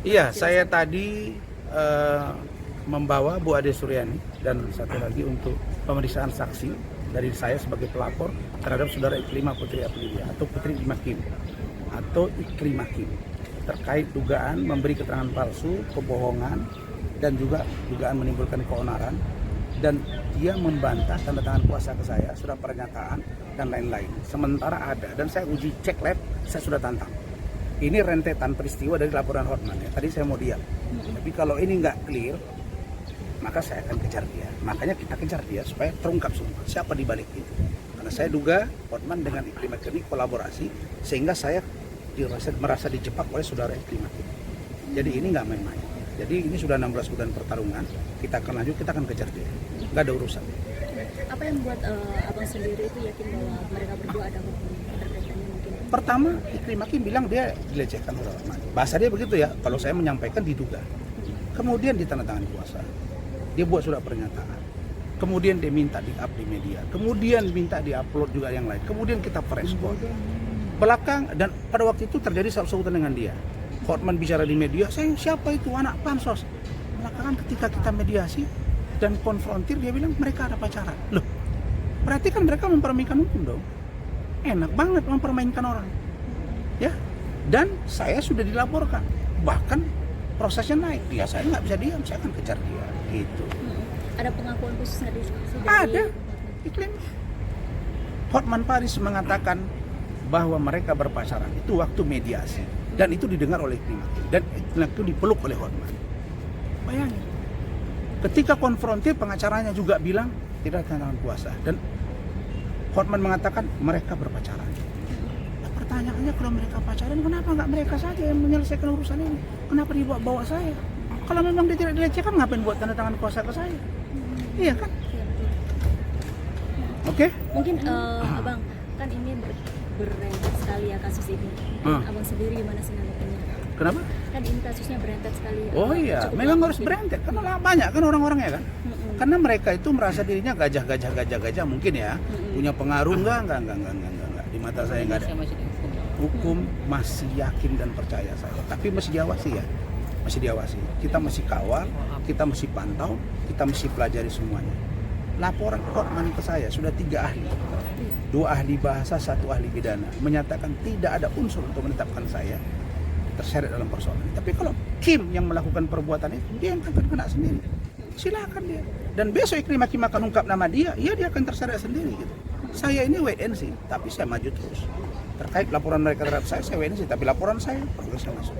Iya, saya tadi membawa Bu Ade Suryani dan satu lagi untuk pemeriksaan saksi dari saya sebagai pelapor terhadap saudara Iklimah Putri Aprilia atau Putri Imakim atau Iklimakim terkait dugaan memberi keterangan palsu, kebohongan, dan juga dugaan menimbulkan keonaran, dan dia membantah tanda tangan kuasa ke saya, surat pernyataan dan lain-lain. Sementara ada, dan saya uji cek lab, saya sudah tantang. Ini rentetan peristiwa dari laporan Hotman ya. Tadi saya mau diam, tapi kalau ini nggak clear, maka saya akan kejar dia. Makanya kita kejar dia supaya terungkap semua siapa di balik itu. Karena saya duga Hotman dengan Iklimah ini kolaborasi sehingga saya merasa dijebak oleh saudara Iklimah. Jadi ini nggak main-main. Jadi ini sudah 16 bulan pertarungan. Kita akan lanjut, kita akan kejar dia. Nggak ada urusan. Apa yang membuat abang sendiri itu yakin bahwa mereka berdua ada keterkaitannya mungkin? Pertama, Iklimah bilang dia dilecehkan oleh Hotman. Bahasa dia begitu ya. Kalau saya menyampaikan diduga. Kemudian ditandatangani kuasa. Dia buat surat pernyataan. Kemudian dia minta di-up di media. Kemudian minta di-upload juga yang lain. Kemudian kita preskon. Belakang, dan pada waktu itu terjadi saut-sautan dengan dia. Hotman bicara di media, saya siapa itu anak pansos. Belakangan ketika kita mediasi dan konfrontir, dia bilang mereka ada pacaran. Loh, berarti kan mereka mempermainkan hukum dong. Enak banget mempermainkan orang. Ya, dan saya sudah dilaporkan. Bahkan prosesnya naik. Dia saya nggak bisa diam, saya akan kejar dia. Gitu. Ada pengakuan khusus dari Ada. Iklim. Hotman Paris mengatakan bahwa mereka berpacaran itu waktu mediasi, dan itu didengar oleh Iklimah, dan itu dipeluk oleh Hotman. Bayangin, ketika konfrontir pengacaranya juga bilang tidak ada tantangan kuasa, dan Hotman mengatakan mereka berpacaran. Nah, pertanyaannya, kalau mereka pacaran, kenapa nggak mereka saja yang menyelesaikan urusan ini? Kenapa dibawa saya? Kalau memang dia tidak dilecehkan, ngapain buat tanda tangan kuasa ke saya? Iya kan? Oke? Mungkin abang kan ini berentet sekali ya kasus ini. Abang sendiri gimana sih nanggapinnya? Kenapa? Kan ini kasusnya berentet sekali. Oh iya, memang harus berentet karena banyak kan orang-orangnya kan. Karena mereka itu merasa dirinya gajah mungkin ya. Punya pengaruh enggak. Di mata saya enggak ada. Hukum masih yakin dan percaya saya. Tapi masih diawasi ya. Masih diawasi. Kita masih kawal, kita masih pantau, kita masih pelajari semuanya. Laporan Hotman ke saya sudah 3 ahli. 2 ahli bahasa, 1 ahli pidana menyatakan tidak ada unsur untuk menetapkan saya terseret dalam persoalan ini. Tapi kalau Kim yang melakukan perbuatan itu, dia yang akan kena sendiri. Silakan dia. Dan besok Iklimah Kim akan ungkap nama dia, ya dia akan terseret sendiri gitu. Saya ini wait and see, tapi saya maju terus. Terkait laporan mereka terhadap saya wait and see, tapi laporan saya progresnya masuk.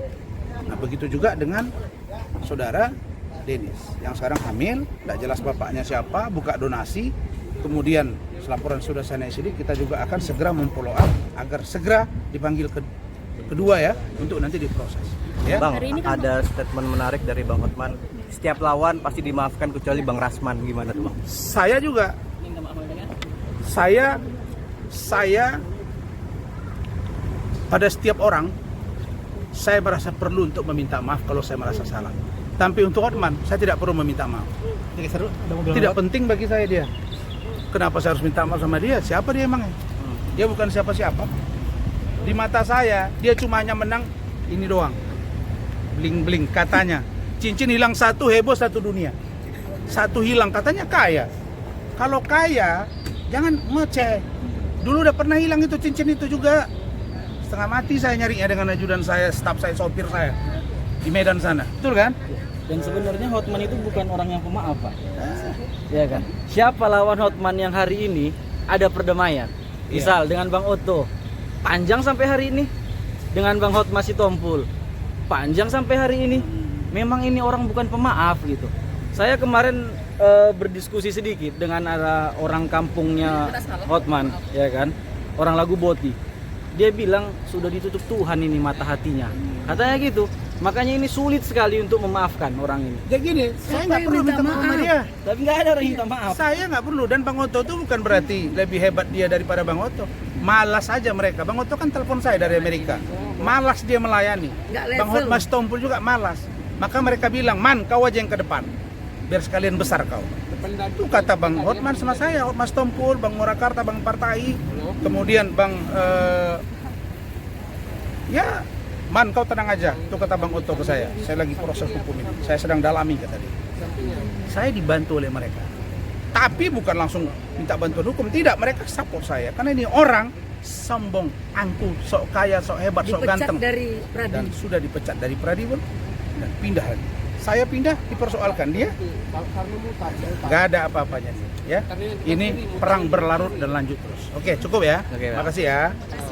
Nah begitu juga dengan saudara Denis yang sekarang hamil, tidak jelas bapaknya siapa, buka donasi. Kemudian laporan sudah saya naik sidik, kita juga akan segera memfollow up agar segera dipanggil kedua ya, untuk nanti diproses. Ya. Bang, ada statement menarik dari Bang Hotman. Setiap lawan pasti dimaafkan kecuali Bang Rasman. Gimana tuh Bang? Saya juga. Saya pada setiap orang, saya merasa perlu untuk meminta maaf kalau saya merasa salah. Tapi untuk Hotman, saya tidak perlu meminta maaf. Tidak penting bagi saya dia. Kenapa saya harus minta maaf sama dia? Siapa dia emangnya? Dia bukan siapa-siapa. Di mata saya, dia cuma hanya menang ini doang. Bling-bling katanya. Cincin hilang 1, heboh 1 dunia. 1 hilang, katanya kaya. Kalau kaya, jangan ngeceh. Dulu udah pernah hilang itu cincin itu juga. Setengah mati saya nyarinya dengan ajudan saya, staf saya, sopir saya. Di Medan sana. Betul kan? Dan sebenarnya Hotman itu bukan orang yang pemaaf, Pak. Ya kan? Siapa lawan Hotman yang hari ini ada perdamaian? Misal dengan Bang Otto, panjang sampai hari ini. Dengan Bang Hotman Sitompul, panjang sampai hari ini. Memang ini orang bukan pemaaf gitu. Saya kemarin berdiskusi sedikit dengan orang kampungnya Hotman, ya kan? Orang Lagu Boti. Dia bilang sudah ditutup Tuhan ini mata hatinya. Katanya gitu. Makanya ini sulit sekali untuk memaafkan orang ini. Jadi gini, saya nggak perlu minta maaf sama dia. Tapi nggak ada orang yang minta maaf. Saya nggak perlu, dan Bang Otto itu bukan berarti lebih hebat dia daripada Bang Otto. Malas aja mereka. Bang Otto kan telepon saya dari Amerika. Malas dia melayani. Bang Hotman Sitompul juga malas. Maka mereka bilang, Man, kau aja yang ke depan. Biar sekalian besar kau. Itu kata Bang Hotman sama saya, Hotman Sitompul, Bang Murakarta, Bang Partai, kemudian Bang ya Man, kau tenang aja, itu kata Bang Oto ke saya lagi proses hukum ini, saya sedang dalami, kata dia. Saya dibantu oleh mereka, tapi bukan langsung minta bantuan hukum, tidak, mereka support saya, karena ini orang sombong, angkuh, sok kaya, sok hebat, sok Dipecat ganteng, dari Pradi. dan sudah dipecat dari Pradi pun, dan pindah lagi. Saya pindah, dipersoalkan, dia nggak ada apa-apanya, ya. Ini perang berlarut dan lanjut terus. Oke, cukup ya. Oke, Pak. Makasih ya. Terima kasih.